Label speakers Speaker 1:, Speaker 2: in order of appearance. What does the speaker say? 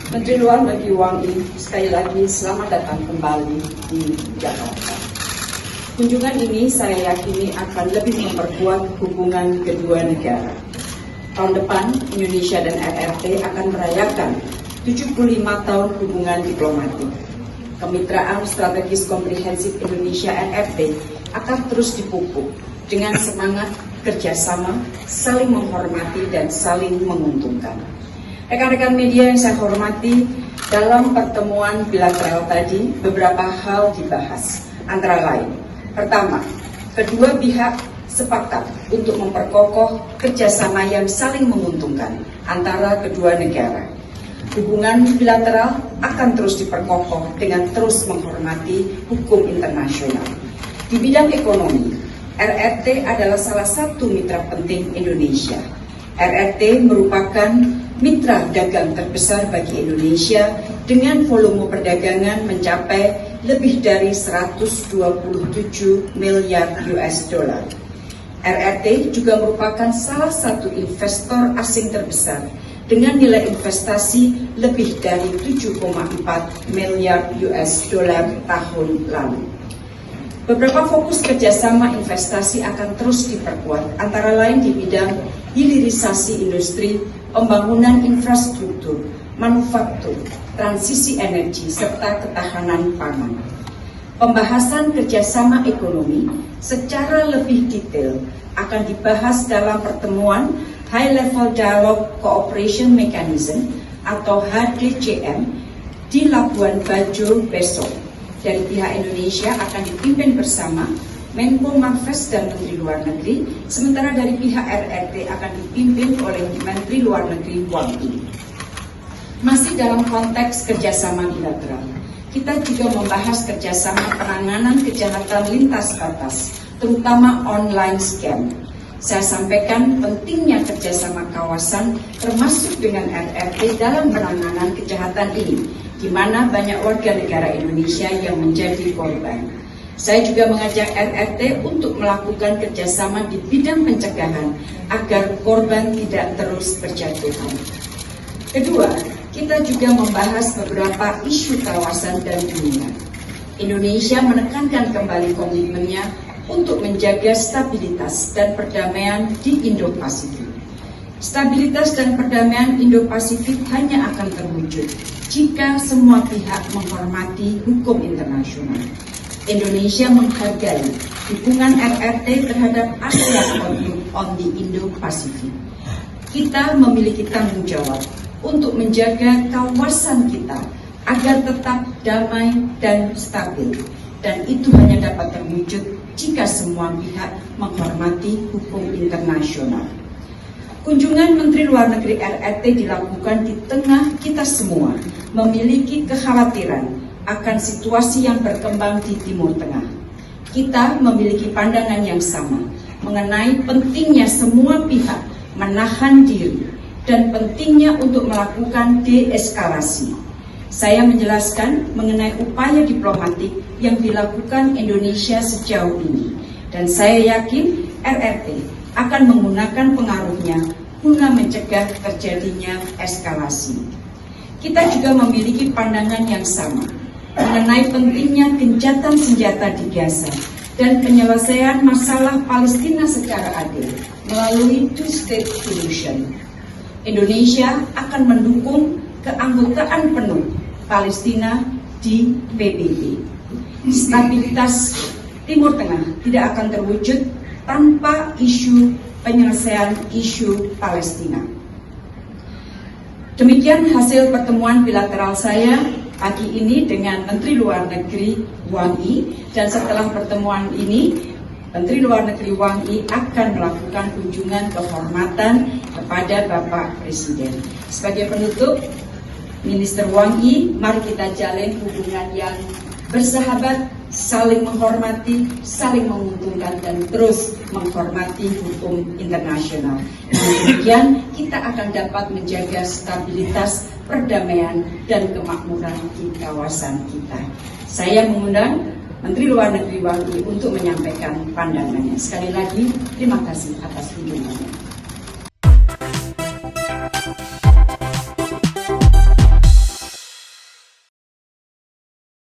Speaker 1: Menteri Luar Negeri Wang Yi, sekali lagi selamat datang kembali di Jakarta. Kunjungan ini saya yakini akan lebih memperkuat hubungan kedua negara. Tahun depan, Indonesia dan RRT akan merayakan 75 tahun hubungan diplomatik. Kemitraan strategis komprehensif Indonesia RRT akan terus dipupuk dengan semangat kerjasama, saling menghormati dan saling menguntungkan. Rekan-rekan media yang saya hormati, dalam pertemuan bilateral tadi beberapa hal dibahas, antara lain. Pertama, kedua pihak sepakat untuk memperkokoh kerjasama yang saling menguntungkan antara kedua negara. Hubungan bilateral akan terus diperkokoh dengan terus menghormati hukum internasional. Di bidang ekonomi, RRT adalah salah satu mitra penting Indonesia. RRT merupakan mitra dagang terbesar bagi Indonesia dengan volume perdagangan mencapai lebih dari 127 miliar US dollar. RRT juga merupakan salah satu investor asing terbesar dengan nilai investasi lebih dari 7,4 miliar US dollar tahun lalu. Beberapa fokus kerjasama investasi akan terus diperkuat, antara lain di bidang hilirisasi industri, pembangunan infrastruktur, manufaktur, transisi energi, serta ketahanan pangan. Pembahasan kerjasama ekonomi secara lebih detail akan dibahas dalam pertemuan High Level Dialogue Cooperation Mechanism atau HDCM di Labuan Bajo besok. Dari pihak Indonesia akan dipimpin bersama Menko Marves dan Menteri Luar Negeri, sementara dari pihak RRT akan dipimpin oleh Menteri Luar Negeri Wang Yi. Masih dalam konteks kerjasama bilateral, kita juga membahas kerjasama penanganan kejahatan lintas batas, terutama online scam. Saya sampaikan pentingnya kerjasama kawasan termasuk dengan RRT dalam penanganan kejahatan ini, di mana banyak warga negara Indonesia yang menjadi korban. Saya juga mengajak RRT untuk melakukan kerjasama di bidang pencegahan agar korban tidak terus berjatuhan. Kedua, kita juga membahas beberapa isu kawasan dan dunia. Indonesia menekankan kembali komitmennya untuk menjaga stabilitas dan perdamaian di Indo-Pasifik. Stabilitas dan perdamaian Indo-Pasifik hanya akan terwujud jika semua pihak menghormati hukum internasional. Indonesia menghargai dukungan RRT terhadap ASEAN on the Indo-Pasifik. Kita memiliki tanggung jawab untuk menjaga kawasan kita agar tetap damai dan stabil, dan itu hanya dapat terwujud jika semua pihak menghormati hukum internasional. Kunjungan Menteri Luar Negeri RRT dilakukan di tengah kita semua memiliki kekhawatiran akan situasi yang berkembang di Timur Tengah. Kita memiliki pandangan yang sama mengenai pentingnya semua pihak menahan diri dan pentingnya untuk melakukan deeskalasi. Saya menjelaskan mengenai upaya diplomatik yang dilakukan Indonesia sejauh ini, dan saya yakin RRT akan menggunakan pengaruhnya guna mencegah terjadinya eskalasi. Kita juga memiliki pandangan yang sama mengenai pentingnya gencatan senjata di Gaza dan penyelesaian masalah Palestina secara adil melalui two-state solution. Indonesia akan mendukung keanggotaan penuh Palestina di PBB. Stabilitas Timur Tengah tidak akan terwujud tanpa isu penyelesaian isu Palestina. Demikian hasil pertemuan bilateral saya pagi ini dengan Menteri Luar Negeri Wang Yi, dan setelah pertemuan ini Menteri Luar Negeri Wang Yi akan melakukan kunjungan kehormatan kepada Bapak Presiden. Sebagai penutup, Minister Wang Yi, mari kita jalin hubungan yang bersahabat, saling menghormati, saling menguntungkan, dan terus menghormati hukum internasional. Dengan demikian, kita akan dapat menjaga stabilitas, perdamaian, dan kemakmuran di kawasan kita. Saya mengundang Menteri Luar Negeri Wang Yi untuk menyampaikan pandangannya. Sekali lagi, terima kasih atas kunjungannya.